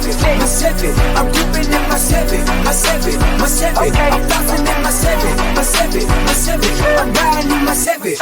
I'm dipping in my seven. Okay. I'm flossing in my seven. I'm riding in my seven.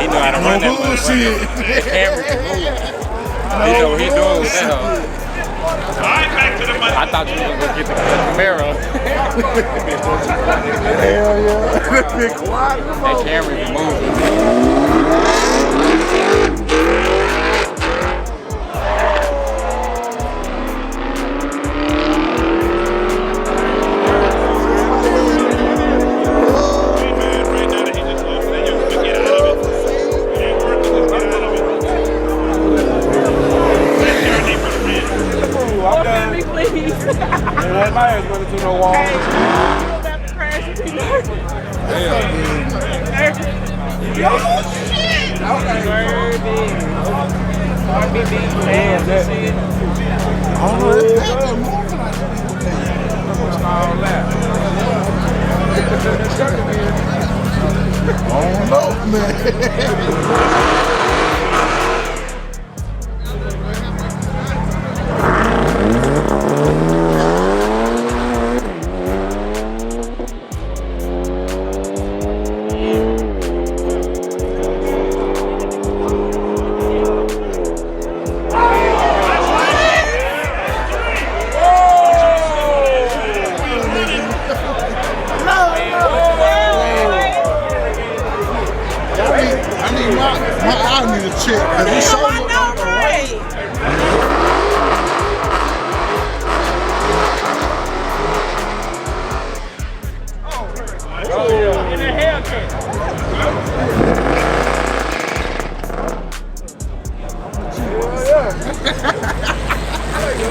He know how to run that bullshit. Camera can move. He know what he doing with that. I thought you were gonna get the camera. Hell yeah. That camera can move. My ass running through no wall. Hey, I'm about to crash into you. Yo, shit!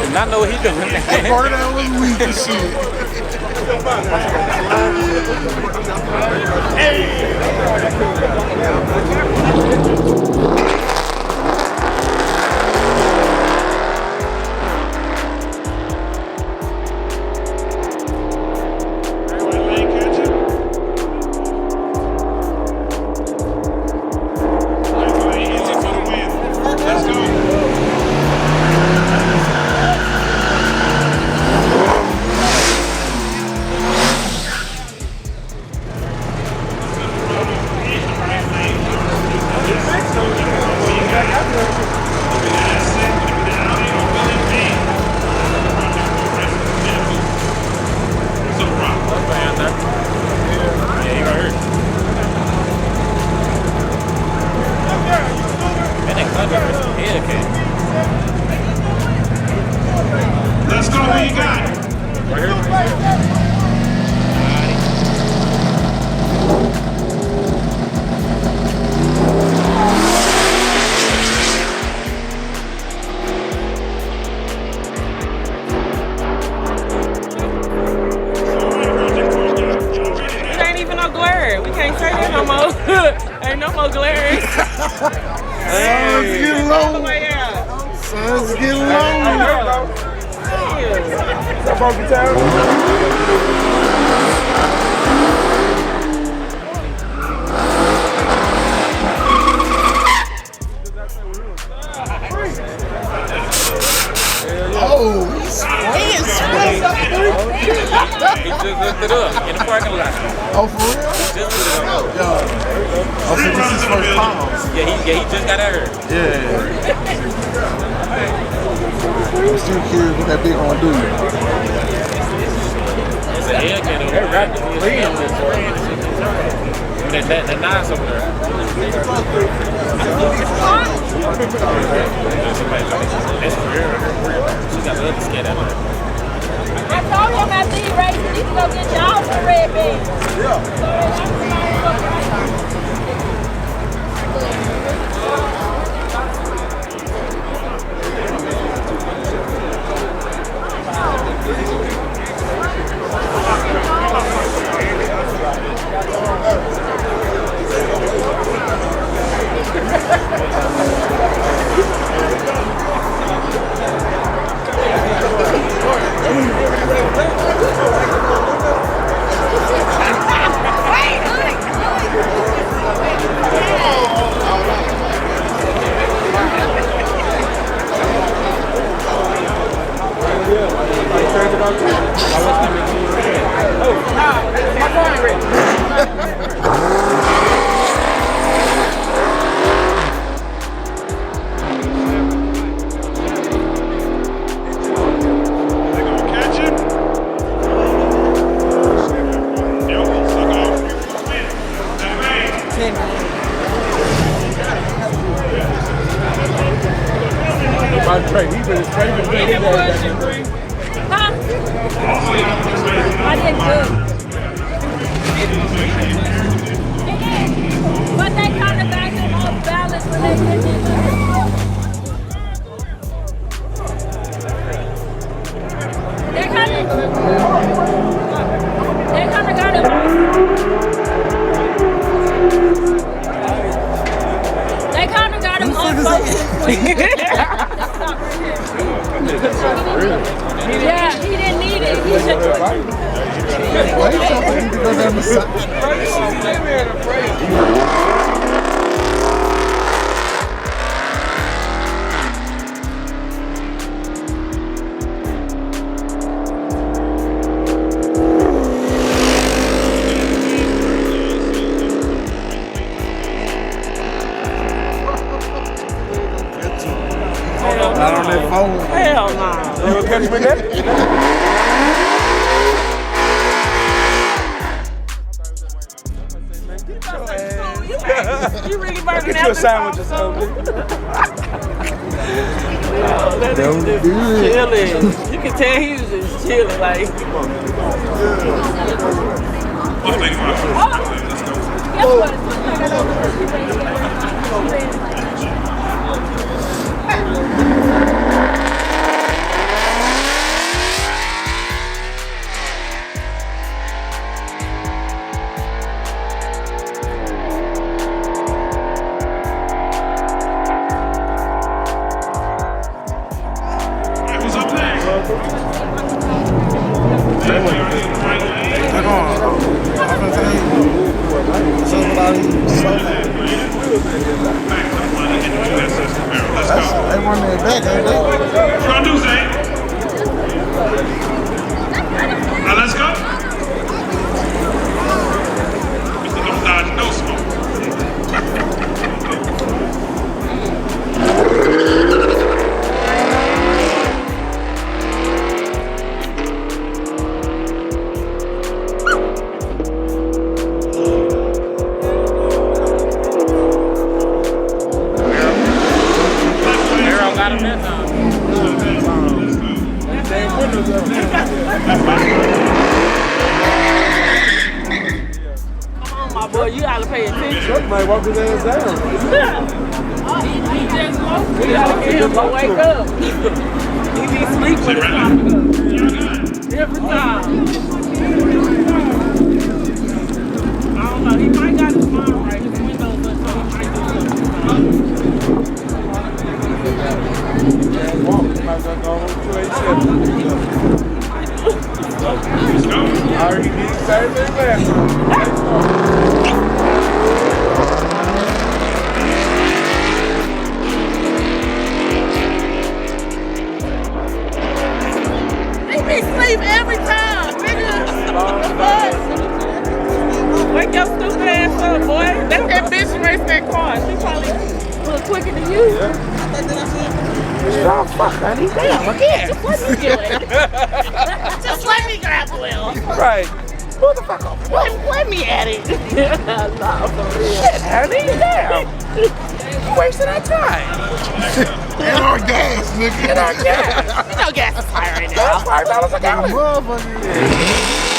And I know what he doing. That was weak as shit. Let's go, what you got? Right here. It ain't even no glare. We can't say that no more. Ain't no more glare. Sun's getting low. Sun's getting low. That broken town. Oh, he's He just looked it up in the parking lot. oh, for real? Just looked it up. Yo. Oh, so this is his first time. Yeah, he just got out here. Yeah. I'm still curious what that big one do. It's an Hellcat over there. That nice over there. That's real. She got the other scat out there. I told him after he raced, he need to go get y'all some Trey. He been scraping. Huh? I didn't cook. But they kind of got them off balance when they get in. They kind of got it. They kind of got him on focus. Yeah, he didn't need it. He just Wait something to go down the side. Not on that phone. Hell no. You gonna catch me there? You really burning Get you a sandwich or something. Don't do it. Chilling. You can tell he was just chilling, like. They run that back, ain't they? What you gonna do, Zane? Now let's go. Mr. Don't Dodge No Smoke. My boy, you gotta pay attention. Chuck might walk his ass down. He just woke. You gotta get him to wake up. He be sleep when it's time to go. Every time. I don't know. He might got his mind right. His windows up, so he might do I already need Saturday last He be sleep every time, nigga. Wake your stupid ass up, boy. Let that bitch race that car. She probably a little quicker than you. Oh, fuck, honey. Damn, again. Just let me do it. Just let me grab the wheel. Right. Motherfucker. Let me at it. Nah, for real. Shit, honey. Damn. You wasting our time. And our gas, nigga. And our gas. You know gas is high right now. That's $5 a gallon. Motherfucker.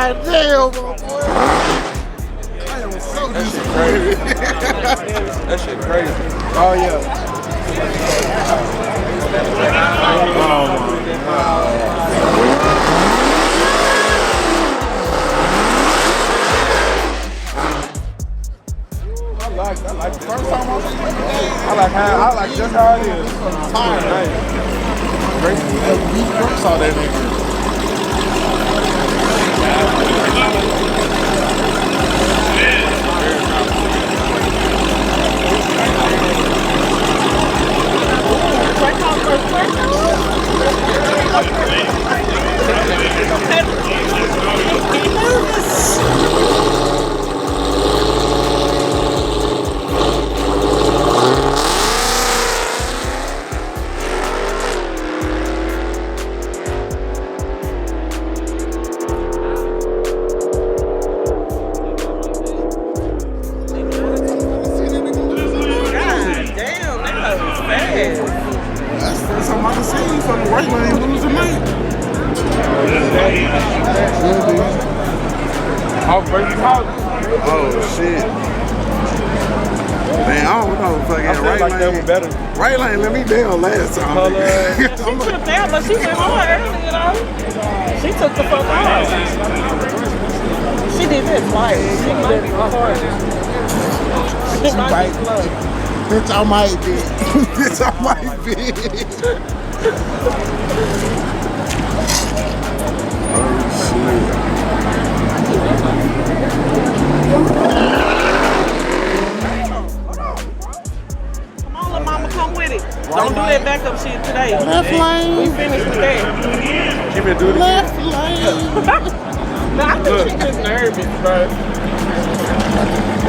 God damn, my boy. I am so disappointed. That shit crazy. Oh, yeah. I like the first time I seen it. I like just how it is. Nice. Great. We saw that nigga. Oh shit. Man, I don't know. Fucking right like lane. Better. Right lane let me down last time. She took down, but she went hard early, you know. She took the fuck off. She did that twice. She might be hard. She might be slow. Bitch, I might be. Bitch, I might be. Oh shit. Come on, little mama, come with it. Don't do that backup shit today. Left lane. We finished with that. She been doing it. Left lane. No, I think she's just nervous, bro.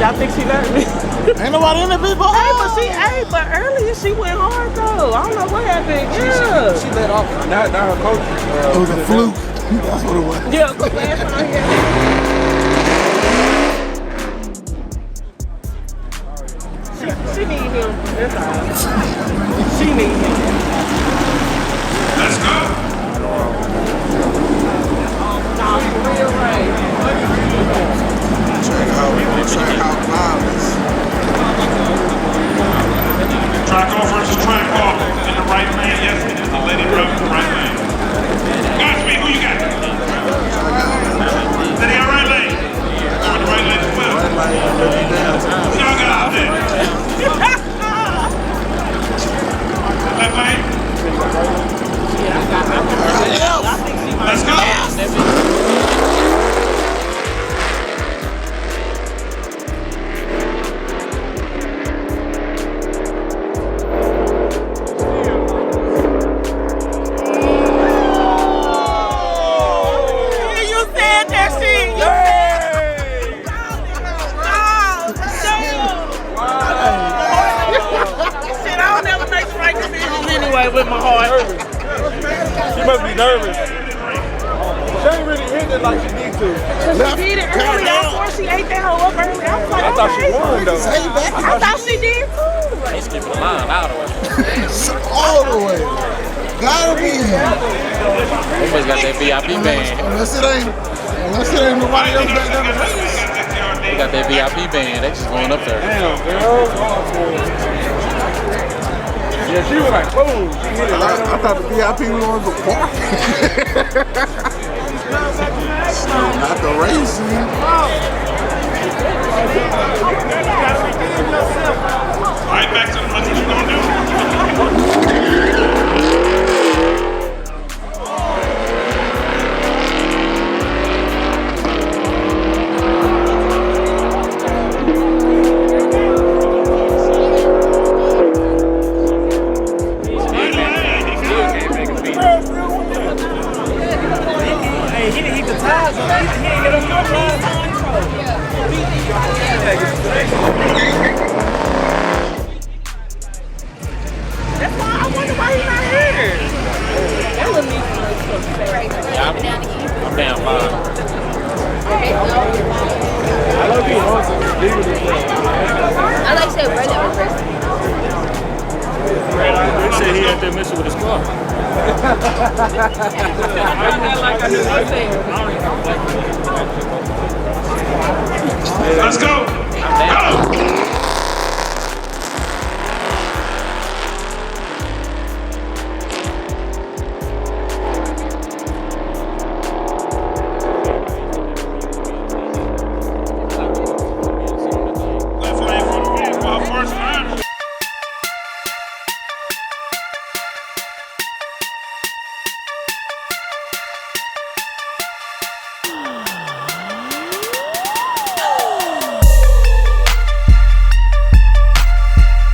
Y'all think she nervous? Ain't nobody in the people. But earlier she went hard though. I don't know what happened. Yeah. She let off. Now her coach. It was a fluke. That's what it was. Yeah, but last time, yeah. She need him. That's all. She need him. Let's go. Nah, for real, right. Track out violence. Track off versus track off in the right lane. Yes, it is the lady rub in the right lane. Godspeed, who you got? Lady on right lane. You're in the right lane as well. What y'all got out there? Left lane. Let's go. With my heart. She must be nervous. She ain't really look like she need to. Cause she did it early. I swore she ate that hoe up early. I was like, I thought she okay. won though. I thought she did too. They skipping the line all the way. All the way. Gotta be him. They must got that VIP band. Unless it ain't nobody else back there to race. They got that VIP band. They just going up there. Damn, girl. Yeah, she was like, boom. She hit it right I thought the VIP was the park. Not the racing. Right back to the what you gonna do. That's why I wonder why he's not here. That was me. Yeah, I'm down 5. I like to say Brenda was first. They said he out there messing with his car. Let's go. Go.